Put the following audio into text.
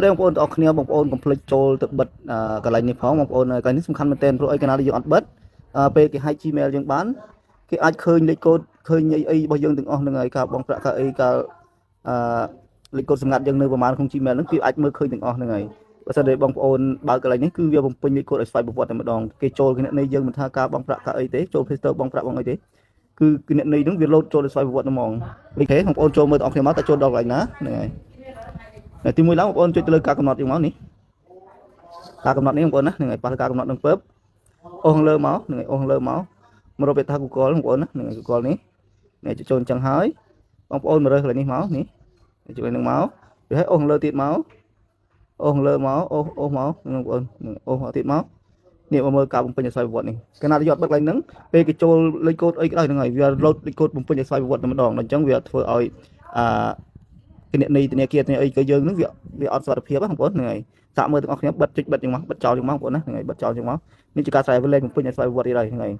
ព្រមបងប្អូនទាំងអស់គ្នាបងប្អូនកុំភ្លេចចូលទៅបិទកន្លែងនេះផងបងប្អូនកន្លែងនេះសំខាន់មែនទែនព្រោះអីកាលណាយើងអត់បិទពេលគេហាច់ Gmail យើងបានគេអាចឃើញលេខកូដឃើញអីរបស់យើងទាំងអស់ហ្នឹងហើយការបងប្រាក់ការអីការលេខកូដសម្ងាត់យើងនៅប្រហែលក្នុង Gmail ហ្នឹងគេអាចមើលឃើញទាំងអស់ហ្នឹងហើយបើសិនជាបងប្អូនបើកកន្លែងនេះគឺវាបំពេញលេខកូដឲ្យស្វ័យប្រវត្តិតែម្ដងគេចូលគណនីយើងមិនថាការបងប្រាក់ការអីទេចូល Play Store បងប្រាក់បងអីទេគឺគណនីហ្នឹងវាលោតចូលឲ្យស្វ័យប្រវត្តិហ្មងអូខេបងប្អូនចូលមើលទាំងអស់គ្នាមកតើចូលដល់កន្លែងណាហ្នឹងហើយទី1ឡើងបងប្អូនចុចទៅលើការកំណត់យើងមកនេះការកំណត់នេះបងប្អូនណាហ្នឹងហើយប៉ះការកំណត់នឹងពើបអូសលើមកហ្នឹងហើយអូសលើមកមករកពាក្យថា Google បងប្អូនណាហ្នឹងហើយ Google នេះនេះចូលអញ្ចឹងហើយបងប្អូនមករើសកន្លែងនេះមកនេះជួយនឹងមកវាឲ្យអូសលើទៀតមកអូសលើមកអូសមកបងប្អូនអូសមកទៀតមកនេះមកមើលការបំពេញឲ្យស្វ័យប្រវត្តិនេះកាលណាយកបិទកន្លែងហ្នឹងពេលគេចូលលេខកូដអីក៏ដោយហ្នឹងហើយវាលោតលេខកូដបំពេញឲ្យស្វ័យប្រវត្តិតែម្ដងដល់អញ្ចឹងវាធ្វើឲ្យគណនីធនាគារអីក៏យើងហ្នឹងវាអត់សុខភាពបងប្អូនហ្នឹងហើយសាកមើលទាំងអស់គ្នាបិទចុចបិទចឹងមកបិទចោលចឹងមកបងប្អូនណាហ្នឹងហើយបិទចោលចឹងមកនេះជាការស្រ័យវិញលេខបំពេញឲ្យស្វ័យប្រវត្តិនេះហើយហ្នឹងហើយ